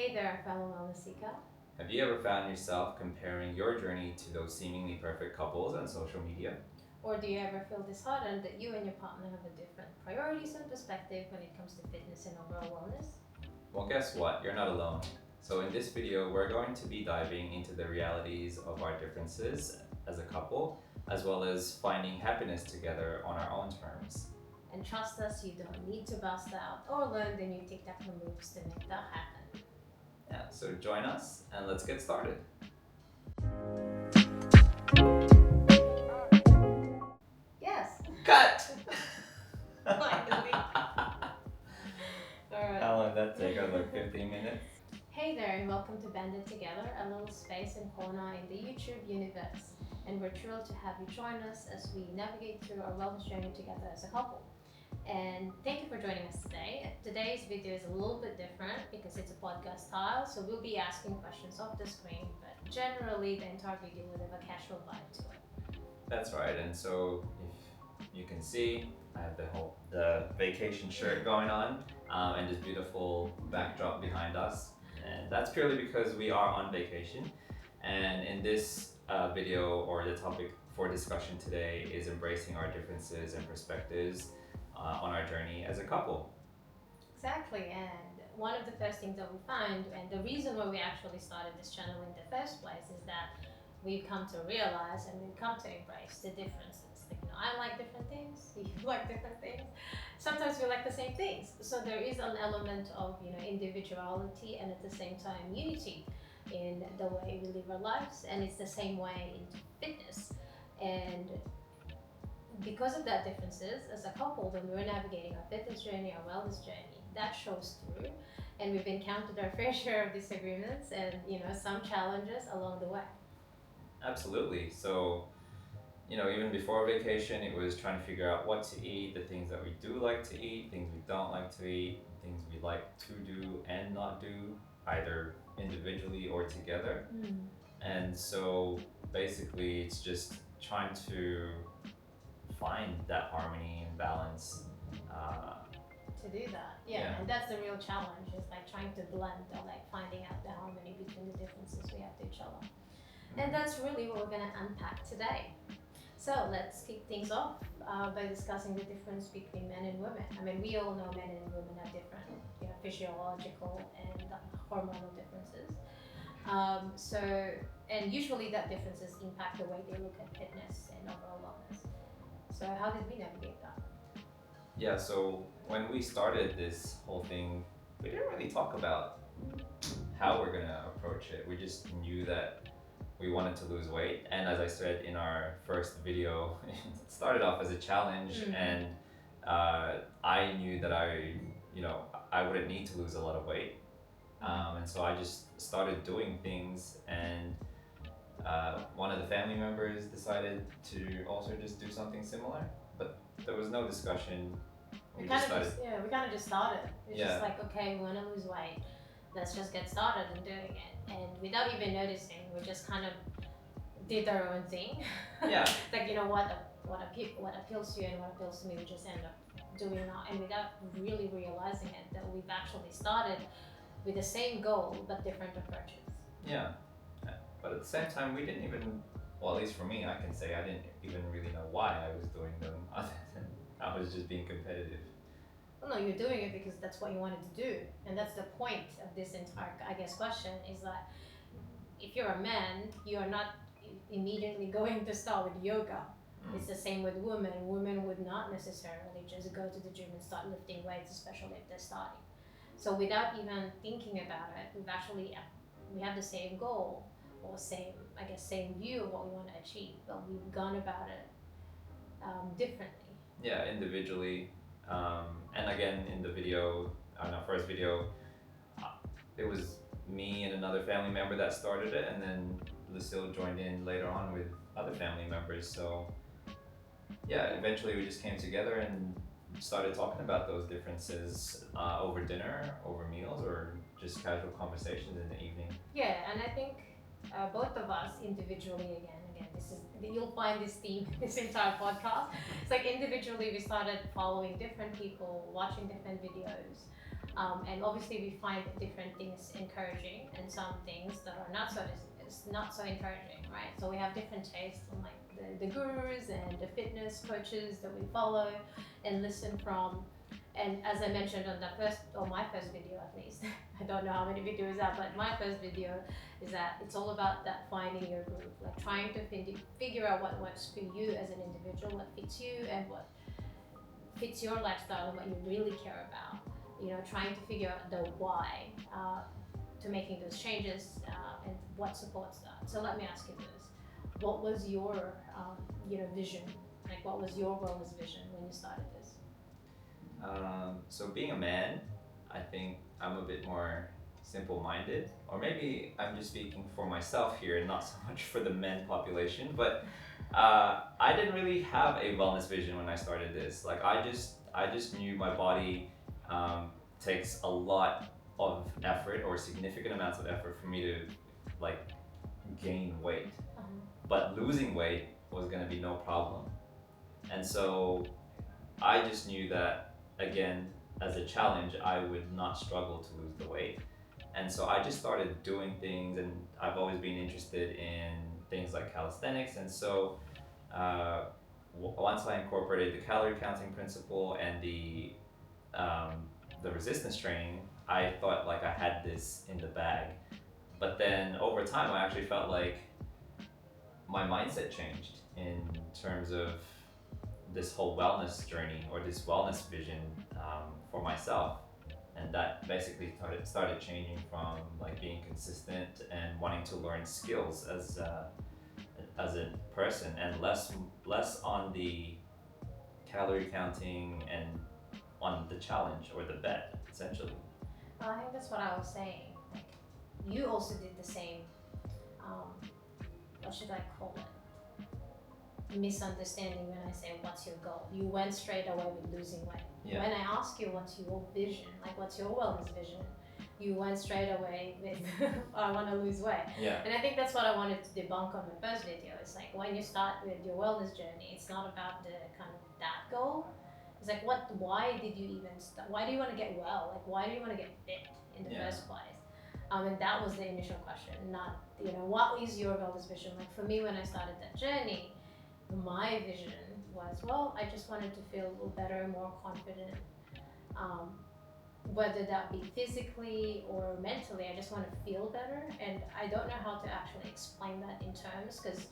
Hey there, fellow wellness seeker. Have you ever found yourself comparing your journey to those seemingly perfect couples on social media? Or do you ever feel disheartened that you and your partner have a different priorities and perspective when it comes to fitness and overall wellness? Well, guess what? You're not alone. So, in this video, we're going to be diving into the realities of our differences as a couple, as well as finding happiness together on our own terms. And trust us, you don't need to bust out or learn the new TikTok moves to make that happen. Yeah, so join us and let's get started. Yes, Cut! finally. All right. How long did that take? Like 15 minutes? Hey there, and welcome to Banded Together, a little space and corner in the YouTube universe. And we're thrilled to have you join us as we navigate through our wellness journey together as a couple. And thank you for joining us today. Today's video is a little bit different because it's a podcast style, so we'll be asking questions off the screen, but generally the entire video will have a casual vibe to it. That's right, and so if you can see, I have the vacation shirt going on, and this beautiful backdrop behind us, and that's purely because we are on vacation. And in this video, or the topic for discussion today, is embracing our differences and perspectives on our journey as a couple. Exactly, and one of the first things that we find, and the reason why we actually started this channel in the first place, is that we've come to realize and we've come to embrace the differences. Like, I like different things, you like different things. Sometimes we like the same things. So there is an element of individuality and at the same time unity in the way we live our lives, and it's the same way in fitness. And because of that differences as a couple, when we're navigating our fitness journey, our wellness journey, that shows through, and we've encountered our fair share of disagreements and some challenges along the way. Absolutely. So, even before vacation, it was trying to figure out what to eat, the things that we do like to eat, things we don't like to eat, things we like to do and not do, either individually or together. And so basically, it's just trying to find that harmony and balance. To do that, yeah, and that's the real challenge, is like trying to blend or like finding out the harmony between the differences we have to each other. And that's really what we're going to unpack today. So let's kick things off by discussing the difference between men and women. I mean, we all know men and women are different, physiological and hormonal differences. And usually that differences impact the way they look at fitness and overall wellness. So how did we navigate that? Yeah, so when we started this whole thing, we didn't really talk about how we're going to approach it. We just knew that we wanted to lose weight. And as I said in our first video, it started off as a challenge. And I knew that I wouldn't need to lose a lot of weight. And so I just started doing things, and one of the family members decided to also just do something similar, but there was no discussion. We kind of just started. It's just like, okay, we want to lose weight. Let's just get started and doing it. And without even noticing, we just kind of did our own thing. Yeah. Like, what appeals to you and what appeals to me, we just end up doing that. And without really realizing it, that we've actually started with the same goal, but different approaches. Yeah. But at the same time, we didn't even, well, at least for me, I can say I didn't even really know why I was doing them, other than I was just being competitive. Well, no, you're doing it because that's what you wanted to do. And that's the point of this entire, question, is that if you're a man, you are not immediately going to start with yoga. It's the same with women. Women would not necessarily just go to the gym and start lifting weights, especially if they're starting. So without even thinking about it, we have the same goal, or same view of what we want to achieve, but we've gone about it differently. Yeah, individually. And again, in the video, on our first video, it was me and another family member that started it, and then Lucille joined in later on with other family members. So yeah, eventually we just came together and started talking about those differences over dinner, over meals, or just casual conversations in the evening. Yeah, and I think both of us individually, again, you'll find this theme this entire podcast. It's like individually we started following different people, watching different videos, and obviously we find different things encouraging encouraging and some things that are not so encouraging, right? So we have different tastes on like the gurus and the fitness coaches that we follow and listen from. And as I mentioned on my first video at least, I don't know how many videos out, but my first video is that it's all about that finding your groove, like trying to figure out what works for you as an individual, what fits you and what fits your lifestyle and what you really care about. Trying to figure out the why to making those changes and what supports that. So let me ask you this: what was your vision? Like, what was your wellness vision when you started this? So being a man, I think I'm a bit more simple-minded, or maybe I'm just speaking for myself here and not so much for the men population. But I didn't really have a wellness vision when I started this. Like I just knew my body takes a lot of effort or significant amounts of effort for me to like gain weight, but losing weight was gonna be no problem. And so I just knew that, again, as a challenge, I would not struggle to lose the weight. And so I just started doing things, and I've always been interested in things like calisthenics. And so once I incorporated the calorie counting principle and the resistance training, I thought like I had this in the bag. But then over time, I actually felt like my mindset changed in terms of this whole wellness journey or this wellness vision for myself. And that basically started changing from like being consistent and wanting to learn skills as a person, and less on the calorie counting and on the challenge or the bet essentially. Well, I think that's what I was saying. Like, you also did the same. What should I call it? Misunderstanding when I say what's your goal. You went straight away with losing weight. Yeah. When I ask you what's your vision, like what's your wellness vision, you went straight away with I want to lose weight. Yeah. And I think that's what I wanted to debunk on my first video. It's like when you start with your wellness journey, it's not about the kind of that goal. It's like why did you even start? Why do you want to get well? Like, why do you want to get fit in the first place? And that was the initial question, not, what is your wellness vision? Like for me, when I started that journey, my vision was, well, I just wanted to feel a little better, more confident. Whether that be physically or mentally, I just want to feel better. And I don't know how to actually explain that in terms, because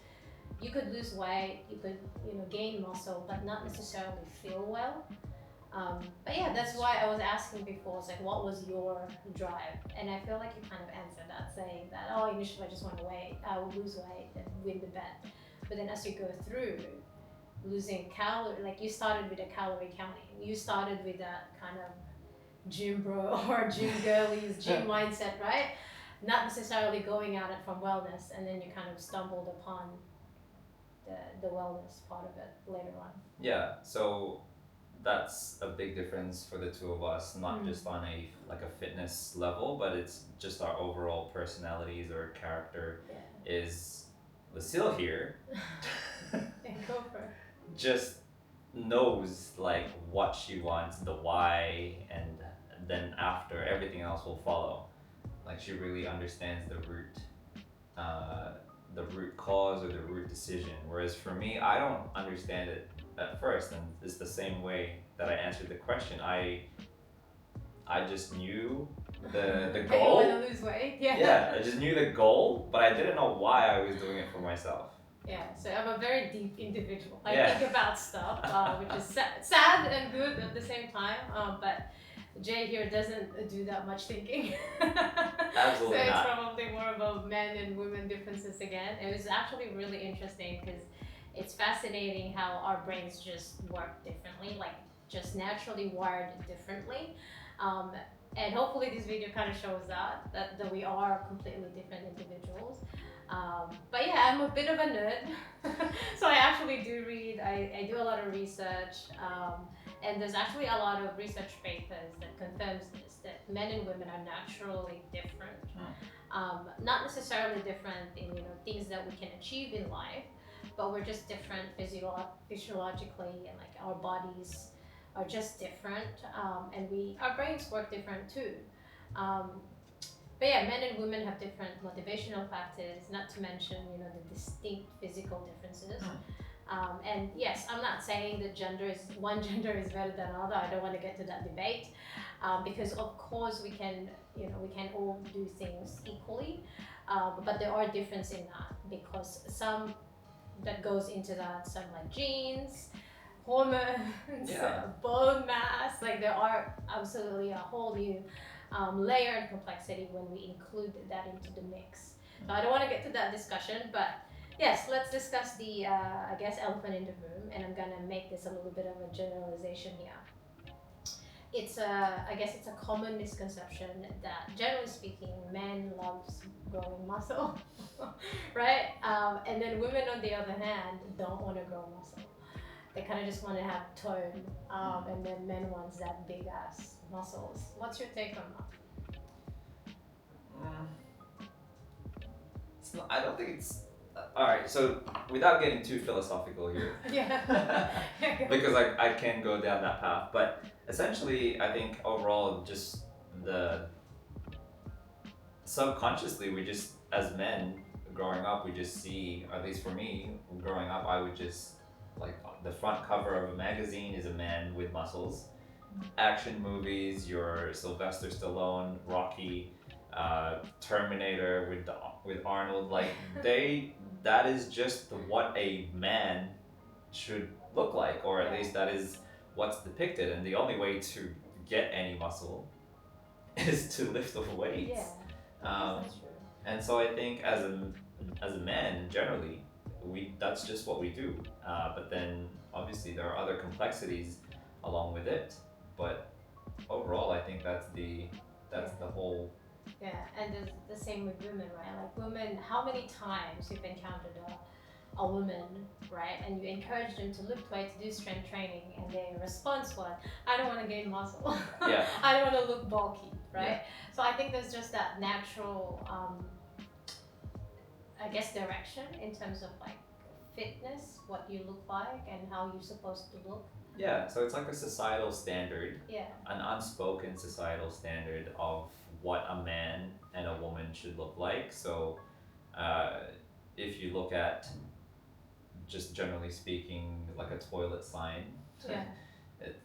you could lose weight, you could, gain muscle, but not necessarily feel well. But yeah, that's why I was asking before, it's like, what was your drive? And I feel like you kind of answered that, saying that, initially I just want to I will lose weight and win the bet. But then as you go through losing calorie, like you started with a calorie counting, you started with that kind of gym bro or gym girlies, gym mindset, right? Not necessarily going at it from wellness, and then you kind of stumbled upon the wellness part of it later on. Yeah, so that's a big difference for the two of us, not just on a fitness level, but it's just our overall personalities or character. Is Lucille here Go for it. just knows like what she wants, the why, and then after everything else will follow. Like she really understands the root cause or the root decision. Whereas for me, I don't understand it at first, and it's the same way that I answered the question. I just knew the goal. You want to lose weight? Yeah, I just knew the goal, but I didn't know why I was doing it for myself. Yeah, so I'm a very deep individual. I think about stuff, which is sad and good at the same time. But Jay here doesn't do that much thinking. Absolutely so it's not. probably more about men and women differences again. It was actually really interesting because it's fascinating how our brains just work differently, like just naturally wired differently. And hopefully this video kind of shows that we are completely different individuals. But yeah, I'm a bit of a nerd. So I actually do read, I do a lot of research. And there's actually a lot of research papers that confirms this, that men and women are naturally different. Not necessarily different in things that we can achieve in life, but we're just different physiologically, and like our bodies are just different, and our brains work different too. But yeah, men and women have different motivational factors, not to mention, the distinct physical differences. And yes, I'm not saying that one gender is better than another. I don't want to get to that debate, because of course we can all do things equally, but there are differences in that because some that goes into that, some like genes, hormones, Yeah. bone mass. Like there are absolutely a whole new layer and complexity when we include that into the mix. So I don't want to get to that discussion, but yes, let's discuss the I guess elephant in the room, and I'm gonna make this a little bit of a generalization here. I guess it's a common misconception that generally speaking, men loves growing muscle, right? And then women, on the other hand, don't want to grow muscle. They kind of just want to have tone, and then men wants that big ass muscles. What's your take on Mm, it's not, I don't think it's. All right, so without getting too philosophical here, that? Yeah. because I can go down that path, but essentially, I think overall, just the subconsciously, we just as men growing up, we just see, at least for me, growing up, I would just like the front cover of a magazine is a man with muscles. Action movies, your Sylvester Stallone, Rocky, Terminator with Arnold, like that is just what a man should look like, or at Yeah. least that is what's depicted. And the only way to get any muscle is to lift the weights. Yeah. Um, That's true. and so I think as a man generally, we that's just what we do. But then obviously there are other complexities along with it. But overall, I think that's the whole. Yeah, and the same with women, right? Like women, how many times you've encountered a woman, right? And you encourage them to lift weights, do strength training, and their response was, I don't want to gain muscle. Yeah. I don't want to look bulky, right? So I think there's just that natural, I guess, direction in terms of like fitness, what you look like, and how you're supposed to look. Yeah, so it's like a societal standard, Yeah, an unspoken societal standard of what a man and a woman should look like. So, uh, if you look at just generally speaking, like a toilet sign, yeah,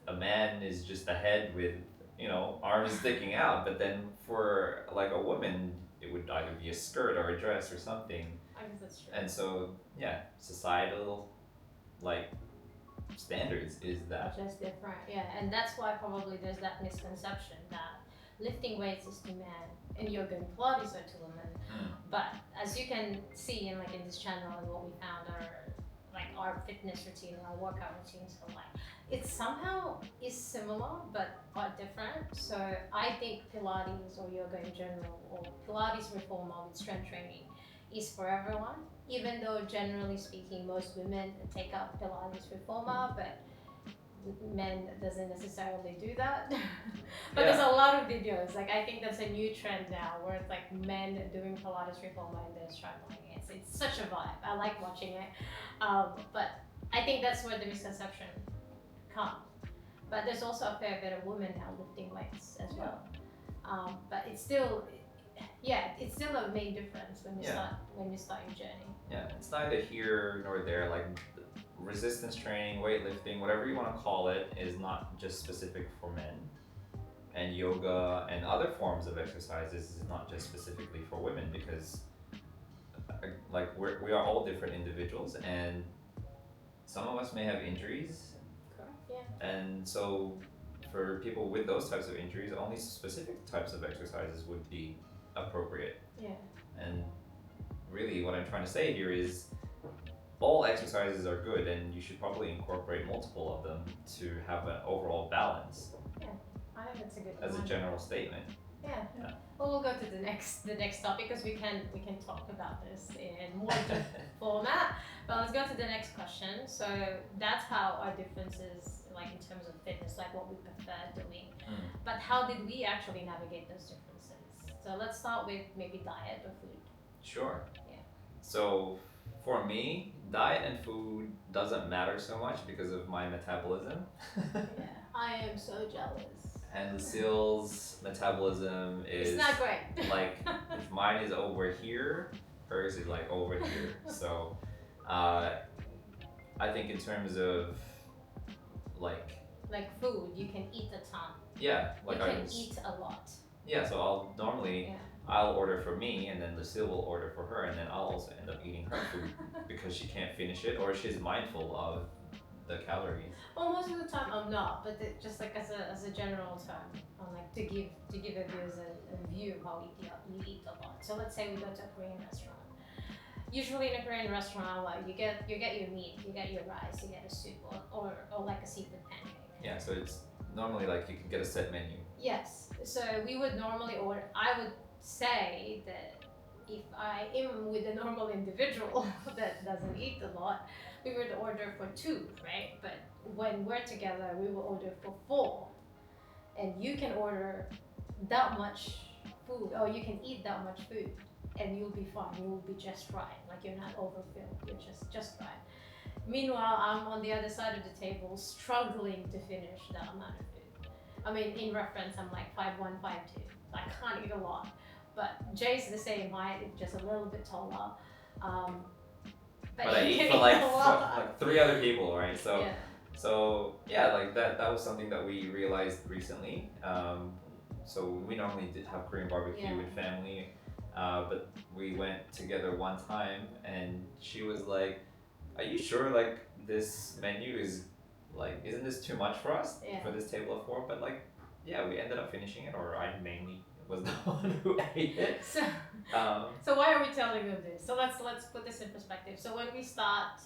a man is just a head with arms sticking out. But then for like a woman, it would either be a skirt or a dress or something. I guess that's true. And so yeah, societal like standards is that. Just different, yeah, and that's why probably there's that misconception that lifting weights is to men and yoga and Pilates are to women. But as you can see in this channel and what we found our fitness routine, our workout routines are like, it somehow is similar but are different. So I think Pilates or yoga in general, or Pilates reformer with strength training, is for everyone. Even though generally speaking, most women take up Pilates reformer, but men doesn't necessarily do that. But there's a lot of videos. Like I think that's a new trend now, where it's like men doing Pilates reformer and they're struggling. It's such a vibe. I like watching it. But I think that's where the misconception comes. But there's also a fair bit of women now lifting weights as well. But it's still a main difference when you start your journey. Yeah, it's neither here nor there. Like resistance training, weightlifting, whatever you want to call it, is not just specific for men. And yoga and other forms of exercises is not just specifically for women, because like we are all different individuals, and some of us may have injuries. Correct. Yeah. And so for people with those types of injuries, only specific types of exercises would be appropriate. Yeah. And really what I'm trying to say here is all exercises are good, and you should probably incorporate multiple of them to have an overall balance. Yeah, I think that's a good as a general statement. Yeah. Yeah. Well, we'll go to the next topic, because we can talk about this in more deep format. But let's go to the next question. So that's how our differences, like in terms of fitness, like what we prefer doing. But how did we actually navigate those differences? So let's start with maybe diet or food. Sure. Yeah. So for me, diet and food doesn't matter so much because of my metabolism. Yeah, I am so jealous. and Lucille's metabolism is It's not great. like if mine is over here, hers is like over here. So uh, I think in terms of like Like food, you can eat a ton. yeah, like you I can was eat a lot. yeah. So I'll normally Yeah. I'll order for me, and then Lucille will order for her, and then I'll also end up eating her food because she can't finish it or she's mindful of the calories. Well, most of the time I'm not, but just like as a general term, I'm like to give a viewers a view of how we eat a lot. So let's say we go to a Korean restaurant. Usually in a Korean restaurant, like you get your meat, you get your rice, you get a soup, or like a seafood pancake. Yeah, so it's normally like you can get a set menu. Yes. So we would normally order. I would say that if I am with a normal individual that doesn't eat a lot, we would order for two, right? But when we're together, we will order for four, and you can order that much food, or you can eat that much food, and you'll be fine. You will be just right. Like you're not overfilled. You're just right. Meanwhile, I'm on the other side of the table, struggling to finish that amount of food. I mean, in reference, I'm like 5'1", 5'2". I can't eat a lot. But Jay's the same height, just a little bit taller. But I he eat can for like a lot. like three other people, right? So Yeah. so yeah, like that was something that we realized recently. So we normally did have Korean barbecue Yeah. with family, but we went together one time, and she was like, "Are you sure like this menu is like isn't this too much for us Yeah. for this table of four?" But like, yeah, we ended up finishing it, or I mainly was the one who ate it. So why are we telling them this? So let's put this in perspective. So when we start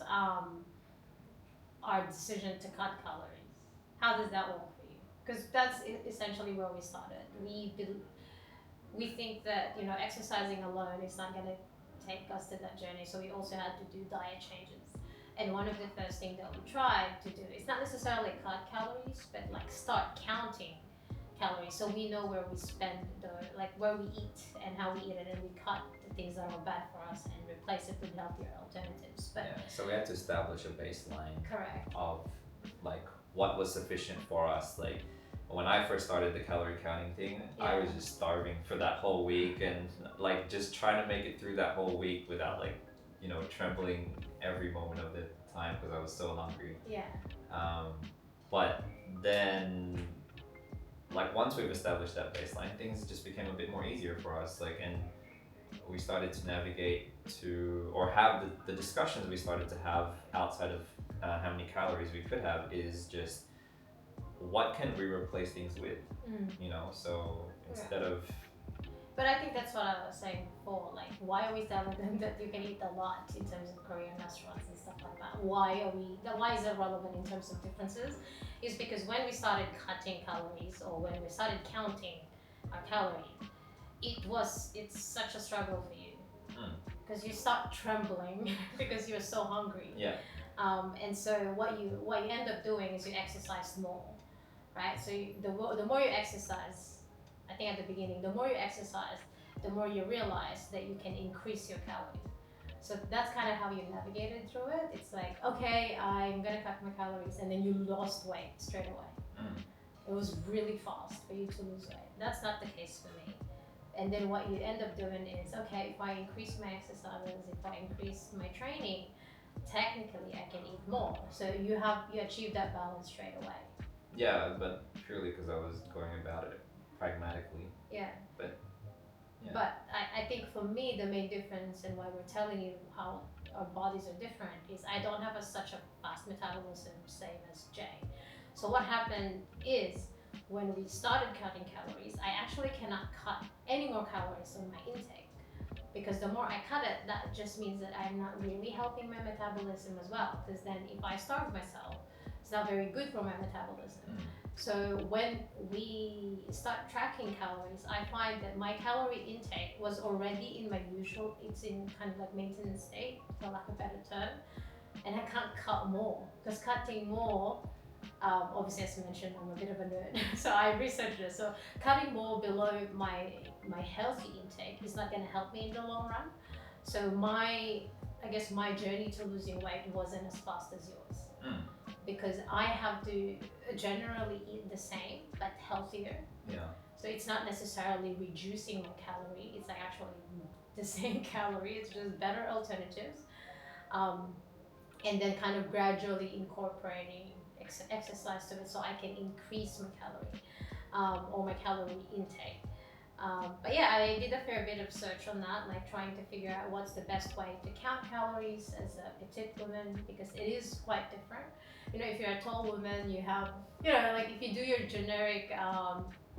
our decision to cut calories, how does that work for you? Because that's essentially where we started. We think that exercising alone is not going to take us to that journey. So we also had to do diet changes. And one of the first things that we tried to do is not necessarily cut calories, but like start counting calories, so we know where we spend where we eat and how we eat it, and we cut the things that are bad for us and replace it with healthier alternatives. But yeah, so we had to establish a baseline correct. of like what was sufficient for us. Like when I first started the calorie counting thing, I Yeah. was just starving for that whole week, and like just trying to make it through that whole week without like trembling every moment of the time because I was so hungry. Yeah. But then like once we've established that baseline, things just became a bit more easier for us. Like, and we started to navigate to or have the discussions we started to have outside of how many calories we could have is just what can we replace things with, so instead of But I think that's what I was saying before. Like, why are we telling them that you can eat a lot in terms of Korean restaurants and stuff like that? Why is it relevant in terms of differences? Is because when we started cutting calories, or when we started counting our calories, it's such a struggle for you because you start trembling because you're so hungry. yeah And so what you end up doing is you exercise more, right? So the more you exercise, I think at the beginning, the more you exercise, the more you realize that you can increase your calories. So that's kind of how you navigated through it. It's like, okay, I'm gonna cut my calories, and then you lost weight straight away. It was really fast for you to lose weight. That's not the case for me. And then what you end up doing is, okay, if I increase my exercises, if I increase my training, technically I can eat more. So you achieve that balance straight away. yeah, but purely because I was going about it pragmatically. Yeah. But yeah. But I think for me, the main difference and why we're telling you how our bodies are different is I don't have such a fast metabolism, same as Jay. So what happened is when we started cutting calories, I actually cannot cut any more calories on my intake, because the more I cut it, that just means that I'm not really helping my metabolism as well, because then if I starve myself, it's not very good for my metabolism. So when we start tracking calories, I find that my calorie intake was already in my usual, it's in kind of like maintenance state, for lack of a better term, and I can't cut more, because cutting more, obviously as mentioned, I'm a bit of a nerd, so I researched this. So cutting more below my healthy intake is not going to help me in the long run. So I guess my journey to losing weight wasn't as fast as yours. because I have to generally eat the same but healthier. Yeah. So it's not necessarily reducing my calorie, it's like actually the same calorie, it's just better alternatives. Um, and then kind of gradually incorporating exercise to it so I can increase my calorie or my calorie intake. But yeah, I did a fair bit of search on that, like trying to figure out what's the best way to count calories as a petite woman because it is quite different. You know, if you're a tall woman, you have, you know, like if you do your generic,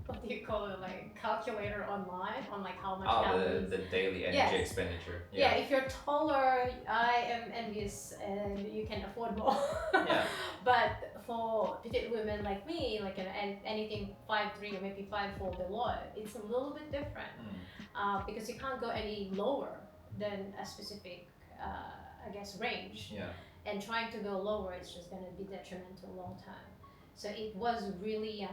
what do you call it, like calculator online on like how much Oh, calories. the daily energy Yes. expenditure. Yeah, if you're taller, I am envious and you can afford more. Yeah. But for petite women like me, like and anything 5'3" or maybe 5'4" below, it's a little bit different because you can't go any lower than a specific, I guess, range. Yeah. And trying to go lower is just going to be detrimental long term. So it was really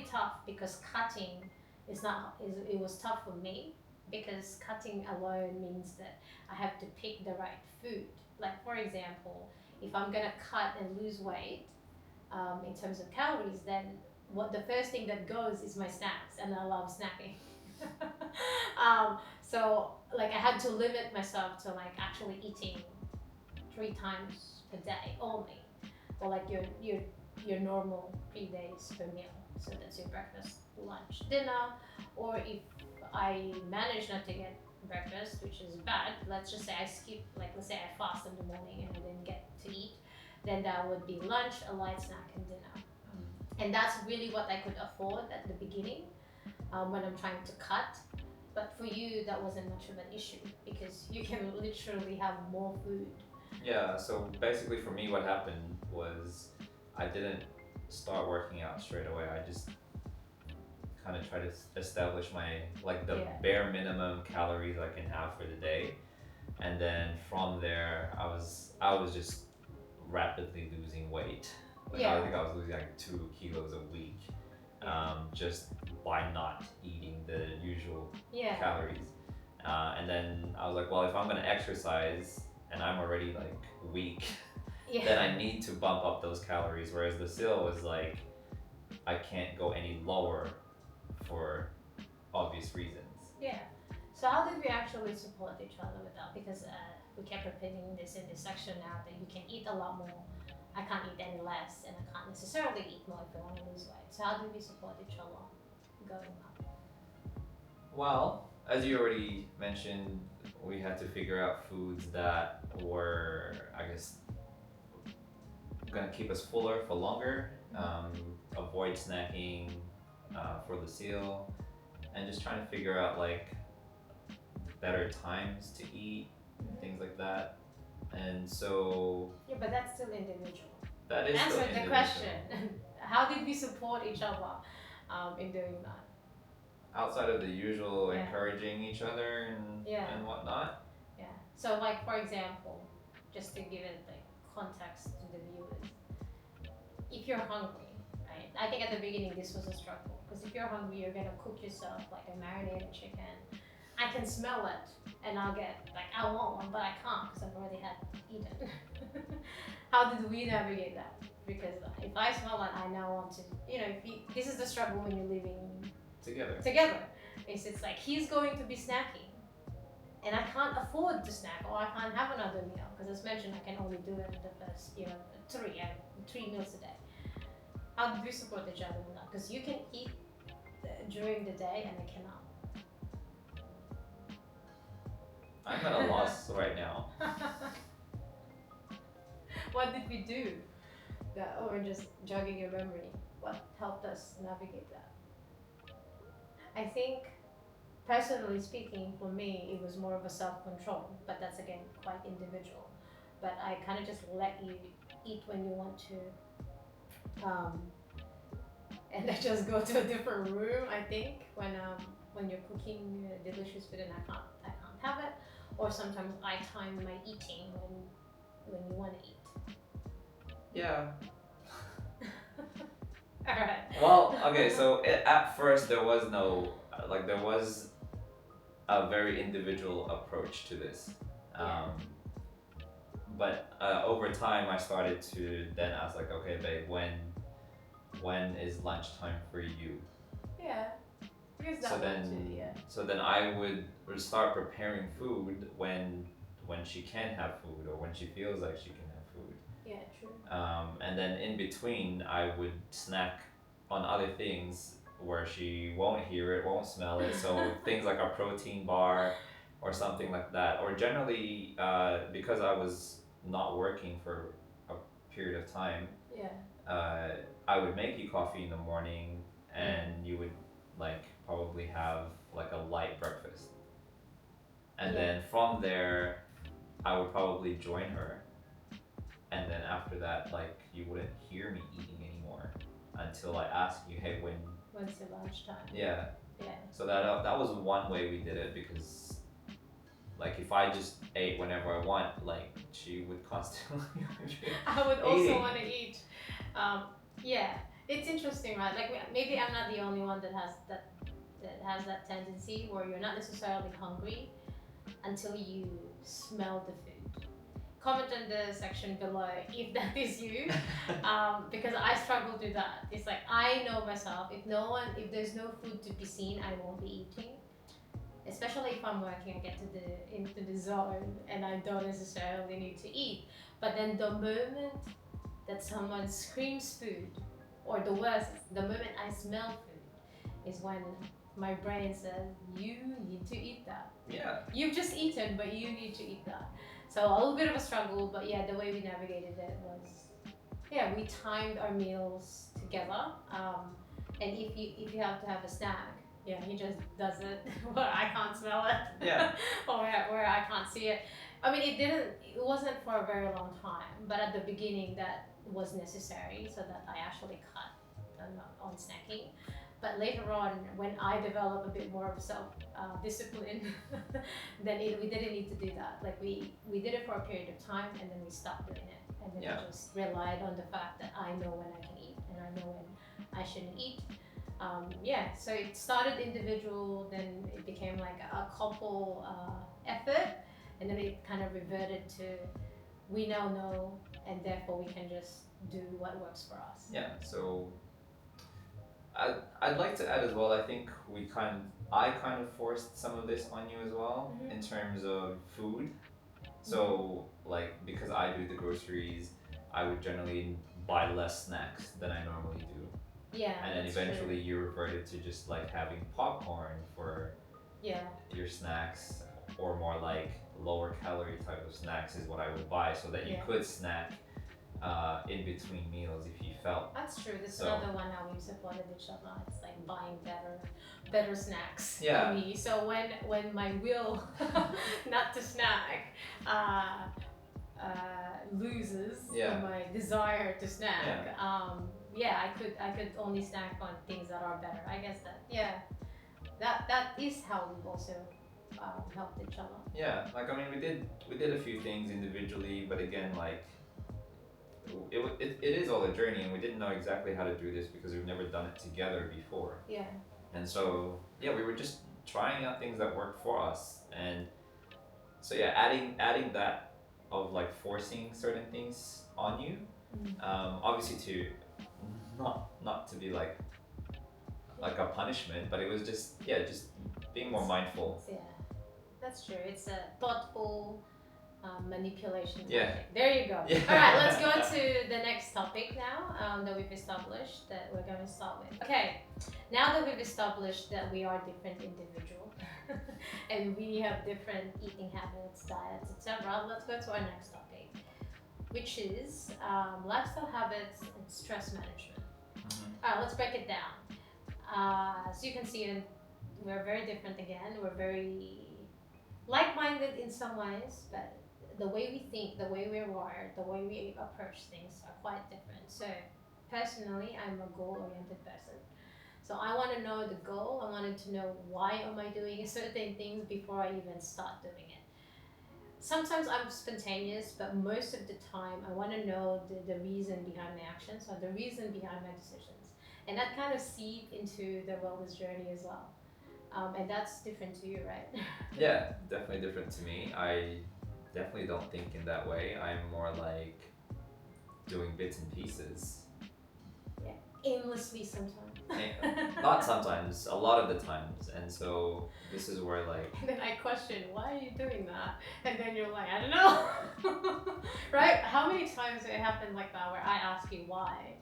tough because cutting it was tough for me because cutting alone means that I have to pick the right food. Like for example, if I'm gonna cut and lose weight, in terms of calories, then what the first thing that goes is my snacks, and I love snacking. So like I had to limit myself to like actually eating 3 times per day only, or like your normal 3 days per meal. So that's your breakfast, lunch, dinner, or if I manage not to get breakfast, which is bad. Let's just say I skip, like let's say I fast in the morning and I didn't get to eat, then that would be lunch, a light snack, and dinner. And that's really what I could afford at the beginning when I'm trying to cut. But for you, that wasn't much of an issue because you can literally have more food. Yeah, so basically for me, what happened was I didn't start working out straight away. I just kind of tried to establish my, like, the bare minimum calories I can have for the day. And then from there, I was just rapidly losing weight. Like I think I was losing like 2 kilos a week, just by not eating the usual calories. And then I was like, well, if I'm gonna exercise and I'm already like weak, then I need to bump up those calories. Whereas the seal was like, I can't go any lower for obvious reasons. Yeah. So how did we actually support each other with that? Because we kept repeating this in this section now that you can eat a lot more. I can't eat any less, and I can't necessarily eat more if I want to lose weight. So how did we support each other going up? Well, as you already mentioned, we had to figure out foods that were, I guess, gonna keep us fuller for longer. Avoid snacking for the seal, and just trying to figure out like better times to eat, things like that. And so yeah, but that's still individual. That is answer still the individual. question. How did we support each other in doing that? Outside of the usual encouraging each other and whatnot. Yeah. So like for example, just to give it like context to the viewers, if you're hungry, right? I think at the beginning this was a struggle because if you're hungry, you're gonna cook yourself like a marinated chicken. I can smell it and I'll get like I want one, but I can't because I've already had eaten. How did we navigate that? Because if I smell it, I now want to, this is the struggle when you're living together. It's like he's going to be snacking and I can't afford to snack or I can't have another meal because as mentioned, I can only do it the first, three meals a day. How do we support each other in that? Because you can eat during the day and I cannot. I'm at a loss right now. What did we do? Or just jogging your memory. What helped us navigate that? I think, personally speaking, for me, it was more of a self-control, but that's again quite individual. But I kind of just let you eat when you want to, and I just go to a different room. I think when you're cooking delicious food and I can't have it, or sometimes I time my eating when you want to eat. Yeah. All right. Well, okay, so at first there was there was a very individual approach to this. but over time I started to then ask like, okay, babe, when is lunchtime for you? Yeah, because So that one too. then, Yeah. so then I would start preparing food when she can have food or when she feels like she can have food. Yeah, true. And then in between, I would snack on other things where she won't hear it, won't smell it. So things like a protein bar or something like that. Or generally, because I was not working for a period of time, Yeah. uh, I would make you coffee in the morning, Mm. and you would like probably have like a light breakfast. And Yeah. then from there, I would probably join her, and then after that, like you wouldn't hear me eating anymore until I asked you, hey, when? When's your lunchtime? Yeah. Yeah. So that was one way we did it, because like if I just ate whenever I want, like she would constantly I would also eating. want to eat. Yeah, it's interesting, right? Like maybe I'm not the only one that has that tendency where you're not necessarily hungry until you smell the food. Comment in the section below if that is you, because I struggle with that. It's like I know myself. If there's no food to be seen, I won't be eating. Especially if I'm working, I get into the zone and I don't necessarily need to eat. But then the moment that someone screams food, or the worst, the moment I smell food, is when my brain says, you need to eat that. Yeah. You've just eaten, but you need to eat that. So a little bit of a struggle, but yeah, the way we navigated it was, yeah, we timed our meals together. And if you have to have a snack, yeah, he just does it where I can't smell it. Yeah. Or where I can't see it. I mean, it wasn't for a very long time, but at the beginning that was necessary so that I actually cut on snacking. But later on, when I develop a bit more of self discipline, then we didn't need to do that. Like we did it for a period of time, and then we stopped doing it, and then Yeah. we just relied on the fact that I know when I can eat and I know when I shouldn't eat. Yeah, so it started individual, then it became like a couple effort, and then it kind of reverted to we now know, and therefore we can just do what works for us. Yeah. So I'd like to add as well. I think I kind of forced some of this on you as well, Mhm. in terms of food. So like because I do the groceries, I would generally buy less snacks than I normally do. Yeah, And then that's eventually true. you reverted to just like having popcorn for Yeah, your snacks, or more like lower calorie type of snacks is what I would buy, so that you Yeah. could snack in between meals if you felt. that's true. This is So- another one how we've supported each other. It's like buying better snacks Yeah. for me. So when my will not to snack loses Yeah. my desire to snack, Yeah. yeah, I could only snack on things that are better. I guess that is how we've also helped each other. Yeah, like I mean, we did a few things individually, but again, like it is all a journey, and we didn't know exactly how to do this because we've never done it together before. Yeah. And so yeah, we were just trying out things that worked for us, and so yeah, adding that of like forcing certain things on you, obviously to not to be like a punishment, but it was just being more mindful. Yeah, that's true. It's a thoughtful manipulation tactic. Yeah. There you go. Yeah. All right, let's go to the next topic now that we've established that we're going to start with. Okay, now that we've established that we are different individuals and we have different eating habits, diets, etc., let's go to our next topic, which is lifestyle habits and stress management. All right, let's break it down. So you can see we're very different again. We're very like-minded in some ways, but the way we think, the way we're wired, the way we approach things are quite different. So personally, I'm a goal-oriented person. So I want to know the goal. I wanted to know why am I doing certain things before I even start doing it. Sometimes I'm spontaneous, but most of the time I want to know the reason behind my actions or the reason behind my decisions. And that kind of seep into the wellness journey as well. And that's different to you, right? Yeah, definitely different to me. definitely don't think in that way. I'm more like doing bits and pieces. Yeah, aimlessly sometimes. Not sometimes, a lot of the times. And so this is where like And then I question, why are you doing that? And then you're like, I don't know. Right? How many times it happened like that where I ask you why?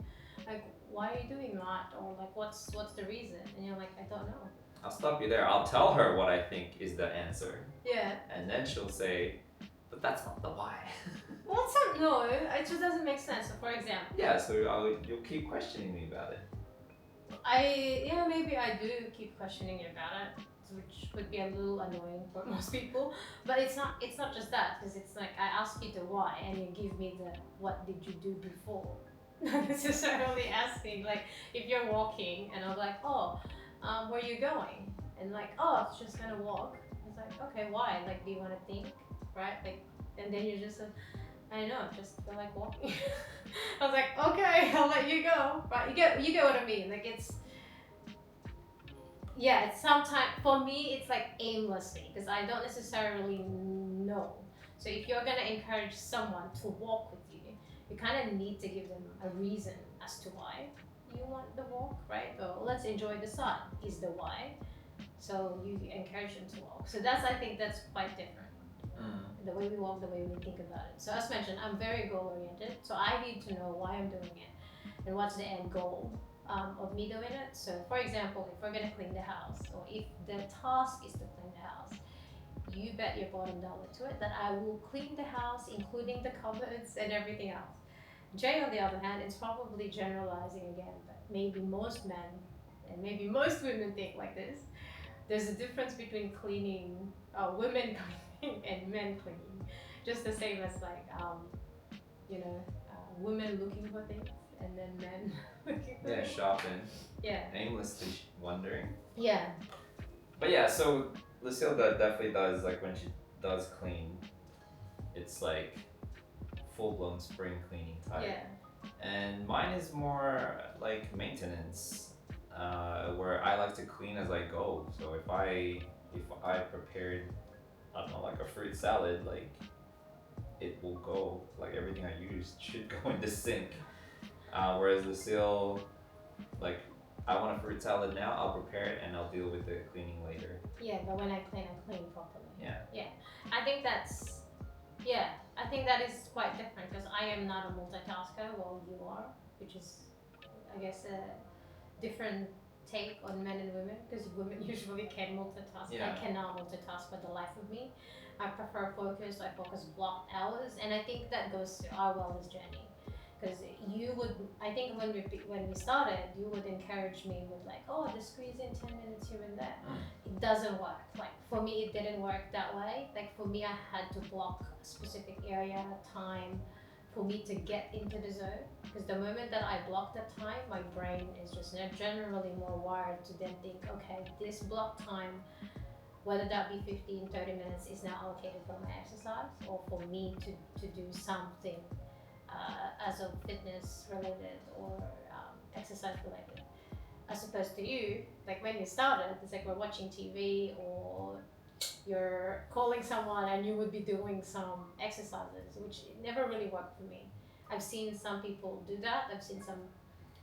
Like, why are you doing that? Or like, what's the reason? And you're like, I don't know. I'll stop you there. I'll tell her what I think is the answer. Yeah. And then she'll say, but that's not the why. Well, it's not, no, it just doesn't make sense. So, for example, Yeah, so you'll keep questioning me about it. maybe I do keep questioning you about it, which would be a little annoying for most people. But it's not just that, because it's like I ask you the why, and you give me the what did you do before. Not necessarily asking like if you're walking, and I'm like, oh, where are you going? And like, oh, I was just gonna walk. It's like, okay, why? Like, do you want to think, right? Like, and then you just. I know, just feel like walking. I was like, okay, I'll let you go. But you get what I mean. Like it's it's sometimes for me it's like aimlessly because I don't necessarily know. So if you're gonna encourage someone to walk with you kind of need to give them a reason as to why you want the walk, right? Or let's enjoy the sun is the why. So you encourage them to walk. So I think that's quite different. The way we walk, the way we think about it. So as mentioned, I'm very goal oriented. So I need to know why I'm doing it and what's the end goal of me doing it. So for example, if we're gonna clean the house, or if the task is to clean the house, you bet your bottom dollar to it that I will clean the house, including the cupboards and everything else. Jay, on the other hand, is probably generalizing again, but maybe most men and maybe most women think like this. There's a difference between cleaning, women cleaning and men cleaning. Just the same as like, women looking for things and then men looking for things. Shopping. Yeah. Aimlessly wondering. Yeah. But yeah, so Lucille definitely does, like when she does clean, it's like full blown spring cleaning type. Yeah. And mine is more like maintenance. Where I like to clean as I go. So if I prepared, I don't know, like a fruit salad, like it will go, like everything I use should go in the sink. Whereas Lucille, like I want a fruit salad now, I'll prepare it and I'll deal with the cleaning later. Yeah, but when I clean properly. Yeah. Yeah. I think that is quite different because I am not a multitasker while you are, which is, I guess, a different take on men and women because women usually can multitask. Yeah. I cannot multitask for the life of me. I prefer focus. I focus blocked hours, and I think that goes to our wellness journey. Because you would, I think when we started, you would encourage me with like, oh, just squeeze in 10 minutes here and there. It doesn't work. Like for me, it didn't work that way. Like for me, I had to block a specific area, time, for me to get into the zone. Because the moment that I block that time, my brain is just generally more wired to then think, okay, this block time, whether that be 15, 30 minutes, is now allocated for my exercise or for me to do something as a fitness related or exercise related. As opposed to you, like when you started, it's like we're watching TV or you're calling someone and you would be doing some exercises, which never really worked for me. I've seen some people do that. I've seen some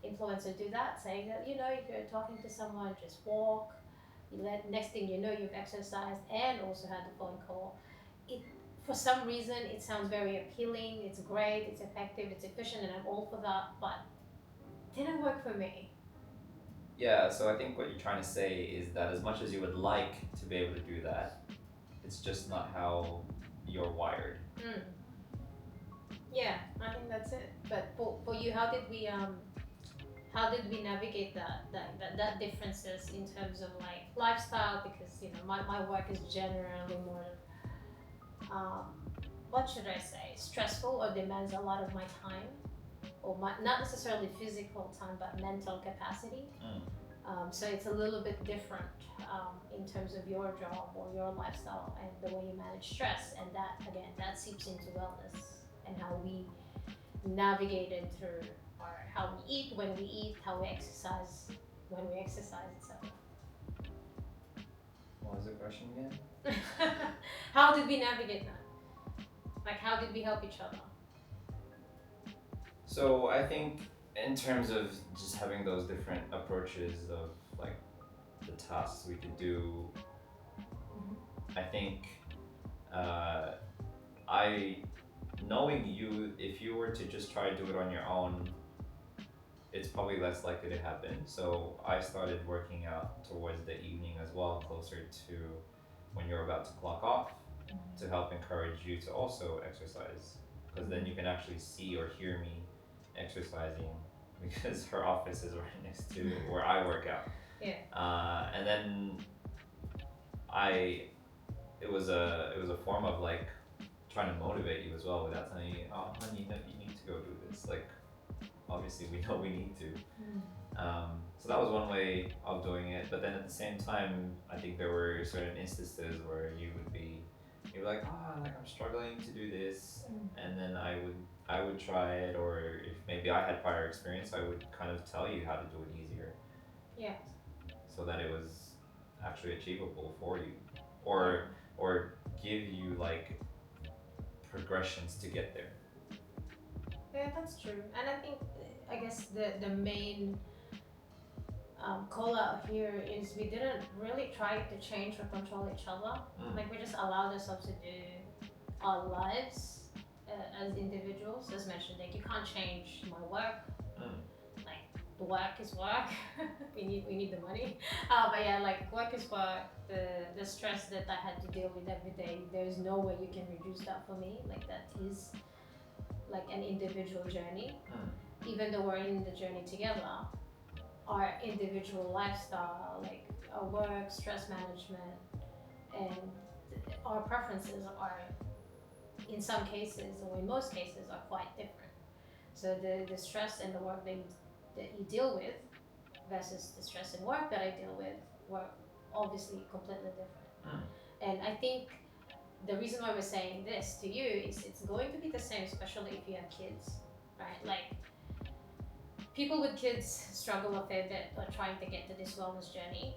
influencers do that, saying that, if you're talking to someone, just walk. Next thing you know, you've exercised and also had the phone call. For some reason, it sounds very appealing. It's great. It's effective. It's efficient, and I'm all for that. But it didn't work for me. Yeah, so I think what you're trying to say is that as much as you would like to be able to do that, it's just not how you're wired. Yeah, I think that's it. But for you, how did we navigate that differences in terms of like lifestyle? Because my work is generally more what should I say, stressful or demands a lot of my time, or not necessarily physical time, but mental capacity. So it's a little bit different in terms of your job or your lifestyle and the way you manage stress, and that seeps into wellness and how we navigated through, or how we eat when we eat, how we exercise when we exercise, etc. What was the question again? How did we navigate that? Like, how did we help each other? So I think in terms of just having those different approaches of like the tasks we could do, I think uh, I knowing you, if you were to just try to do it on your own, it's probably less likely to happen. So I started working out towards the evening as well, closer to when you're about to clock off, to help encourage you to also exercise. Because then you can actually see or hear me exercising because her office is right next to where I work out. Yeah. And then I, it was a form of like trying to motivate you as well without telling you, oh honey, no, you need to go do this. Like obviously we know we need to. So that was one way of doing it. But then at the same time, I think there were certain instances where you'd be like, like I'm struggling to do this, and then I would try it, or if maybe I had prior experience, I would kind of tell you how to do it easier, Yeah. so that it was actually achievable for you, or give you like progressions to get there. Yeah, that's true. And I think, I guess the main call out here is we didn't really try to change or control each other. Like, we just allowed ourselves to do our lives as individuals. As mentioned, like, you can't change my work. Like, the work is work. we need the money. But yeah, like, work is work. The stress that I had to deal with every day, there's no way you can reduce that for me. Like, that is like an individual journey. Even though we're in the journey together, our individual lifestyle, like our work, stress management, and our preferences are, in some cases, or in most cases, are quite different. So the stress and the work that you deal with versus the stress and work that I deal with were obviously completely different. And I think the reason why we're saying this to you is it's going to be the same, especially if you have kids, right? Like, people with kids struggle a fair bit by trying to get to this wellness journey,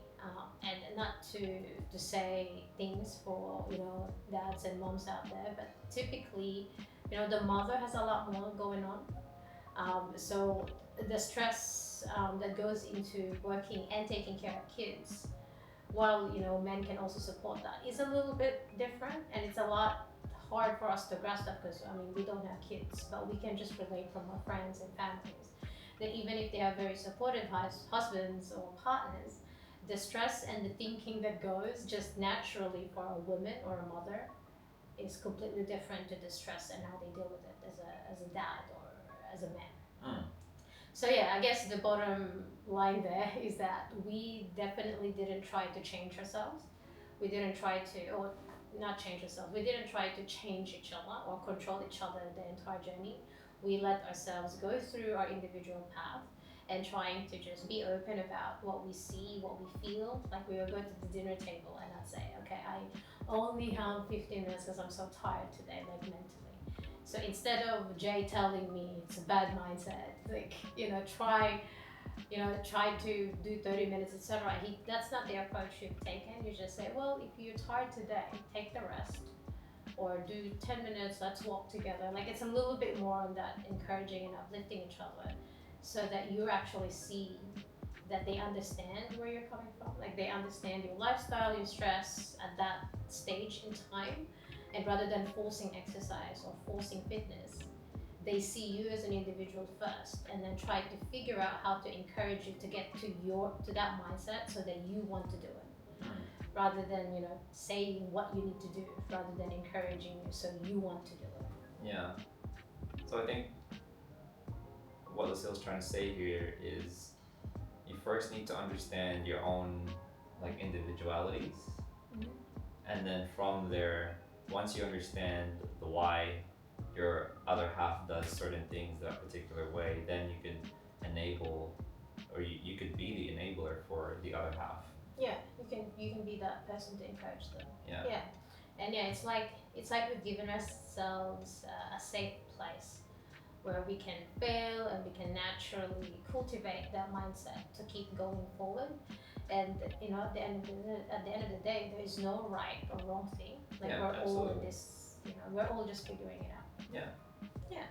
and not to say things for dads and moms out there, but typically the mother has a lot more going on, so the stress that goes into working and taking care of kids, while men can also support that, is a little bit different, and it's a lot hard for us to grasp that, because we don't have kids, but we can just relate from our friends and families that even if they are very supportive husbands or partners, the stress and the thinking that goes just naturally for a woman or a mother is completely different to the stress and how they deal with it as a dad or as a man. So yeah, I guess the bottom line there is that we definitely didn't try to change ourselves. We didn't try to, or not change ourselves, we didn't try to change each other or control each other the entire journey. We let ourselves go through our individual path and trying to just be open about what we see, what we feel. Like, we would go to the dinner table and I'd say, okay, I only have 15 minutes because I'm so tired today, like mentally. So instead of Jay telling me it's a bad mindset, like, try to do 30 minutes, etc. That's not the approach you've taken. You just say, well, if you're tired today, take the rest, or do 10 minutes, let's walk together. Like, it's a little bit more on that encouraging and uplifting each other, so that you actually see that they understand where you're coming from. Like, they understand your lifestyle, your stress at that stage in time. And rather than forcing exercise or forcing fitness, they see you as an individual first, and then try to figure out how to encourage you to get to that mindset so that you want to do it, rather than saying what you need to do, rather than encouraging you so you want to do it. Yeah. So I think what Lucille's trying to say here is you first need to understand your own like individualities, and then from there, once you understand the why your other half does certain things that particular way, then you can enable, or you could be the enabler for the other half. Yeah, you can be that person to encourage them. Yeah. And yeah, it's like we've given ourselves a safe place where we can fail and we can naturally cultivate that mindset to keep going forward. And at the end of the day, there is no right or wrong thing. Like, Yeah, we're all in absolutely. this we're all just figuring it out. Yeah. Yeah.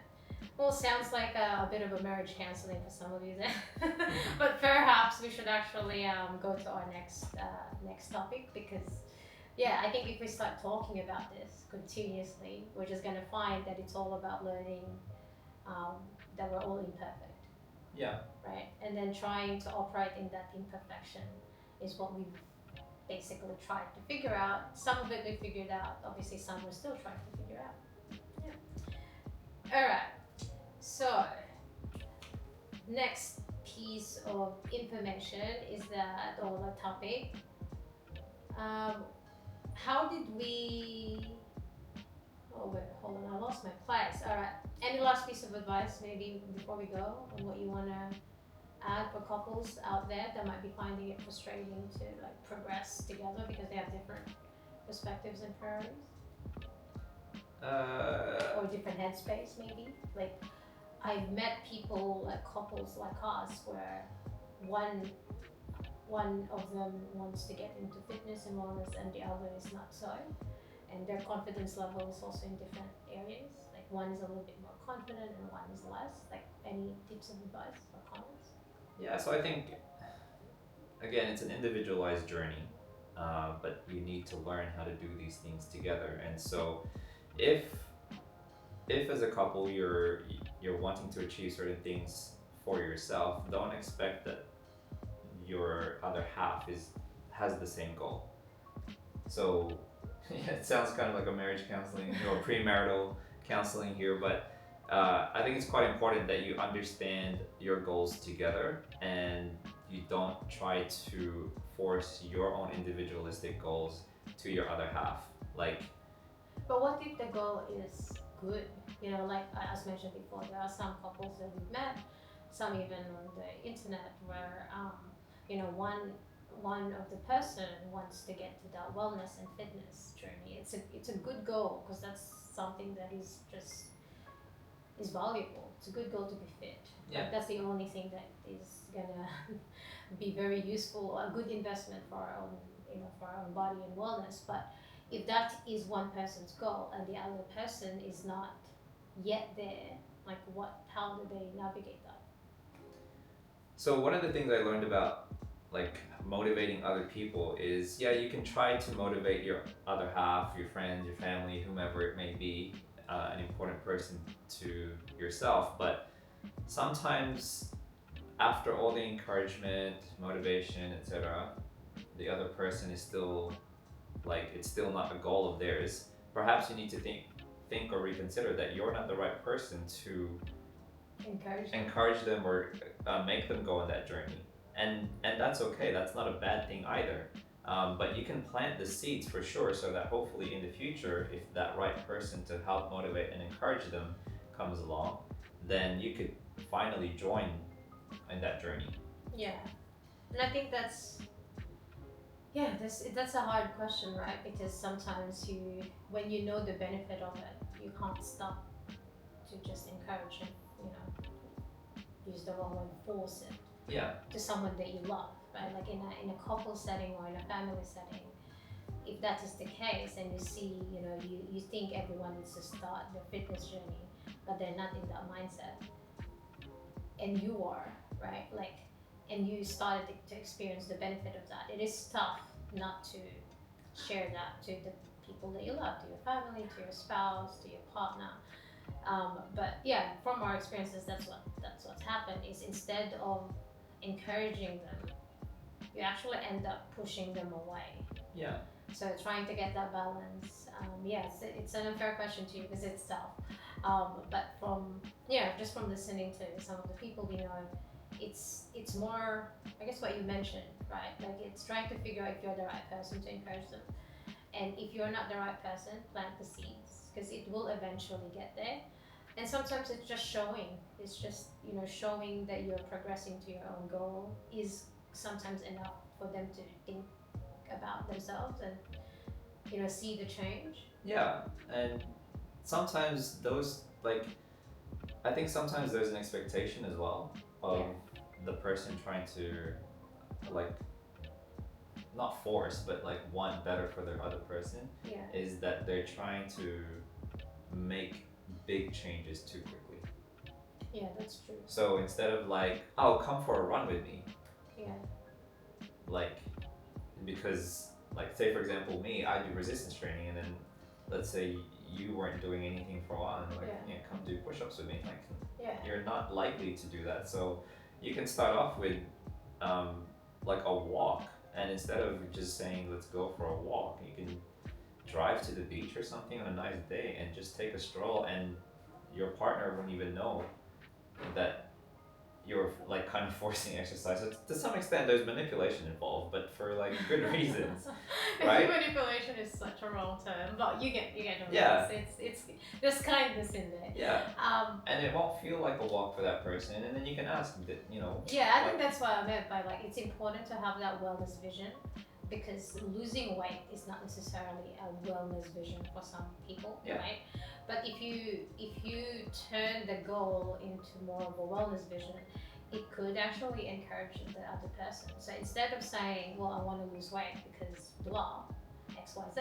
Well, sounds like a bit of a marriage counseling for some of you there. But perhaps we should actually go to our next topic, because yeah, I think if we start talking about this continuously, we're just gonna find that it's all about learning um, that we're all imperfect, Yeah. right? And then trying to operate in that imperfection is what we've basically tried to figure out. Some of it we figured out. Obviously, some we're still trying to figure out. Yeah. All right. So next piece of information is that, or the topic. How did we? Oh wait, hold on. I lost my place. All right. Any last piece of advice, maybe before we go, on what you wanna add for couples out there that might be finding it frustrating to like progress together because they have different perspectives and priorities, or different headspace maybe? Like, I've met people, like couples like us, where one of them wants to get into fitness and wellness and the other is not so, and their confidence level is also in different areas. Like, one is a little bit more confident and one is less. Like, any tips of advice or comments? Yeah, so I think, again, it's an individualized journey, but you need to learn how to do these things together. And so, if as a couple you're wanting to achieve certain things for yourself, don't expect that your other half has the same goal. So yeah, it sounds kind of like a marriage counseling or premarital counseling here, but I think it's quite important that you understand your goals together and you don't try to force your own individualistic goals to your other half. Like, But what if the goal is good? Like as mentioned before, there are some couples that we've met, some even on the internet, where one of the person wants to get to that wellness and fitness journey. It's a good goal, because that's something that is valuable. It's a good goal to be fit. yeah, Like, that's the only thing that is gonna be very useful, a good investment for our own, for our own body and wellness. But if that is one person's goal and the other person is not yet there, like, how do they navigate that? so one of the things I learned about like motivating other people is, yeah, you can try to motivate your other half, your friends, your family, whomever it may be, an important person to yourself, but sometimes after all the encouragement, motivation, etc., the other person is still like, it's still not a goal of theirs. Perhaps you need to think or reconsider that you're not the right person to encourage them or make them go on that journey, and that's okay. That's not a bad thing either. But you can plant the seeds for sure, so that hopefully in the future, if that right person to help motivate and encourage them comes along, then you could finally join in that journey. Yeah, and I think that's a hard question, right? Because sometimes when you know the benefit of it, you can't stop to just encourage and use the wrong word, force it Yeah, to someone that you love, right? Like in a couple setting or in a family setting, if that is the case, and you see, you think everyone needs to start their fitness journey, but they're not in that mindset, and you are, right? Like, and you started to experience the benefit of that. It is tough not to share that to the people that you love, to your family, to your spouse, to your partner. But yeah, from our experiences, that's what's happened. Is instead of encouraging them, you actually end up pushing them away. yeah, So trying to get that balance. Yes, it's an unfair question to you because it's tough. But just from listening to some of the people we know, it's more, I guess, what you mentioned, right? Like, it's trying to figure out if you're the right person to encourage them, and if you're not the right person, plant the seeds, because it will eventually get there. And sometimes it's just showing. It's just showing that you're progressing to your own goal is sometimes enough for them to think about themselves and see the change. yeah. And sometimes those, like, I think sometimes there's an expectation as well of the person trying to, like, not force, but like want better for their other person, Yeah. is that they're trying to make big changes too quickly. Yeah, that's true. So instead of like, oh, come for a run with me, Yeah. like, because, like, say for example, me, I do resistance training, and then let's say you weren't doing anything for a while, and like, Yeah. yeah, come do push-ups with me. Like, Yeah. you're not likely to do that. So you can start off with um, like a walk, and instead of just saying let's go for a walk, you can drive to the beach or something on a nice day and just take a stroll, and your partner won't even know that you're like kind of forcing exercise. So to some extent, there's manipulation involved, but for like good reasons, right? Manipulation is such a wrong term, but you get the Yeah. it's there's kindness in there. Yeah. And it won't feel like a walk for that person, and then you can ask that, Yeah, I like, think that's what I meant by like it's important to have that wellness vision, because losing weight is not necessarily a wellness vision for some people, Yeah. right? But if you turn the goal into more of a wellness vision, it could actually encourage the other person. So instead of saying, "Well, I want to lose weight because blah, X, Y, Z,"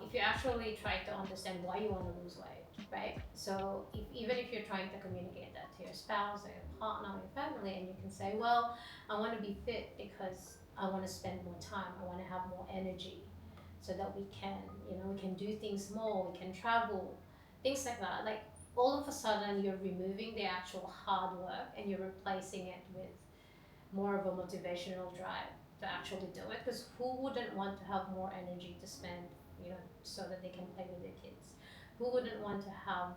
if you actually try to understand why you want to lose weight, right? So even if you're trying to communicate that to your spouse or your partner or your family, and you can say, well, I want to be fit because I want to spend more time, I want to have more energy, so that we can do things more, we can travel, things like that. Like all of a sudden, you're removing the actual hard work and you're replacing it with more of a motivational drive to actually do it, because who wouldn't want to have more energy to spend, so that they can play with their kids? Who wouldn't want to have,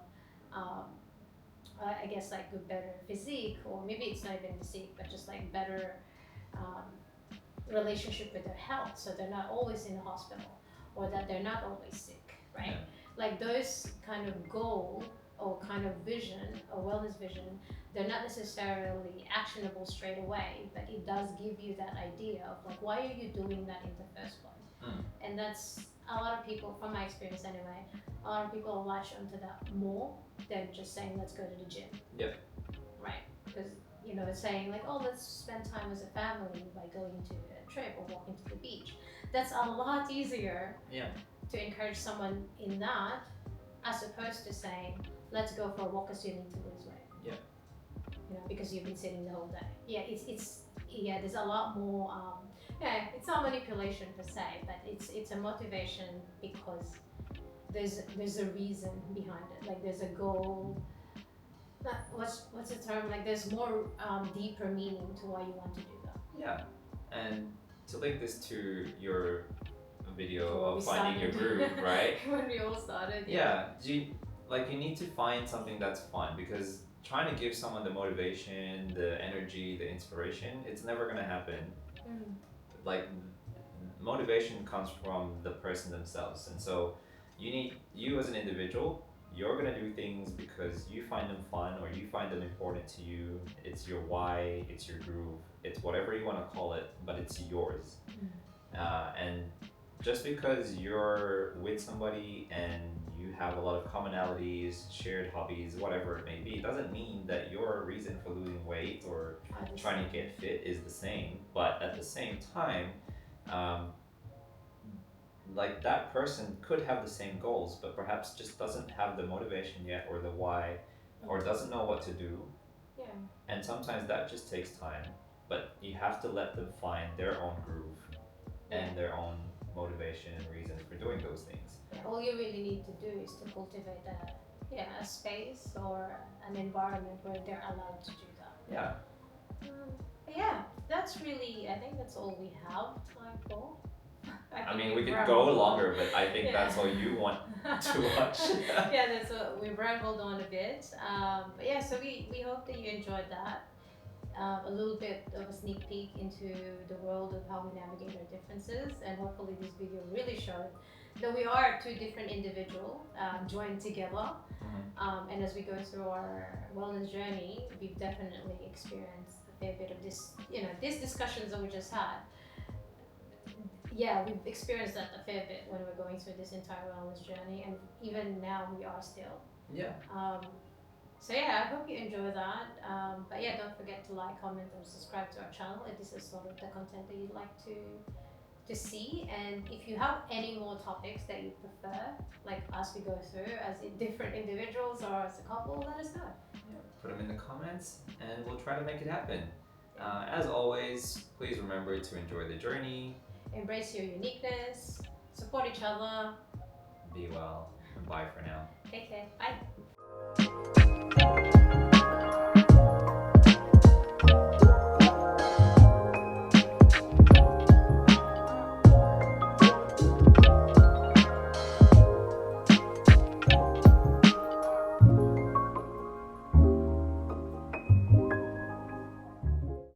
um, I guess, like a better physique, or maybe it's not even physique, but just like better um, relationship with their health, so they're not always in the hospital, or that they're not always sick, right? Yeah. Like those kind of goal or kind of vision or wellness vision, they're not necessarily actionable straight away, but it does give you that idea of like, why are you doing that in the first place? And that's a lot of people, from my experience anyway, a lot of people latch onto that more than just saying let's go to the gym. Yep. Right, because saying like, oh, let's spend time as a family by going to a trip or walking to the beach, that's a lot easier Yeah. to encourage someone in that, as opposed to saying let's go for a walk because you need to lose weight. Yeah. Because you've been sitting the whole day. Yeah, it's there's a lot more. It's not manipulation per se, but it's a motivation because there's a reason behind it. Like there's a goal. What's the term? Like there's more deeper meaning to why you want to do that. Yeah. And to link this to your video Before of finding your groove, right? When we all started. Yeah. You need to find something that's fun, because trying to give someone the motivation, the energy, the inspiration, it's never gonna happen. Like, motivation comes from the person themselves, and so you as an individual, you're gonna do things because you find them fun or you find them important to you. It's your why, it's your groove, it's whatever you want to call it, but it's yours. And just because you're with somebody and you have a lot of commonalities, shared hobbies, whatever it may be, doesn't mean that your reason for losing weight or trying to get fit is the same. But at the same time, like, that person could have the same goals, but perhaps just doesn't have the motivation yet, or the why, or doesn't know what to do. Yeah. And sometimes that just takes time, but you have to let them find their own groove and their own motivation and reason for doing those things. Yeah, all you really need to do is to cultivate a space or an environment where they're allowed to do that. Yeah. Yeah, that's really, I think that's all we have time for. I mean, we could go longer, but I think that's all you want to watch. Yeah, that's what we've rambled on a bit. But yeah, so we hope that you enjoyed that. A little bit of a sneak peek into the world of how we navigate our differences, and hopefully this video really showed that we are two different individuals joined together. And as we go through our wellness journey, we've definitely experienced a fair bit of this, these discussions that we just had. Yeah, we've experienced that a fair bit when we're going through this entire wellness journey, and even now we are still. Yeah. So yeah, I hope you enjoy that. But yeah, don't forget to like, comment, and subscribe to our channel if this is sort of the content that you'd like to to see. And if you have any more topics that you prefer, like us to go through as different individuals or as a couple, let us know. Yeah, put them in the comments and we'll try to make it happen. As always, please remember to enjoy the journey, Embrace your uniqueness, support each other. be well, and bye for now. Take care. Bye.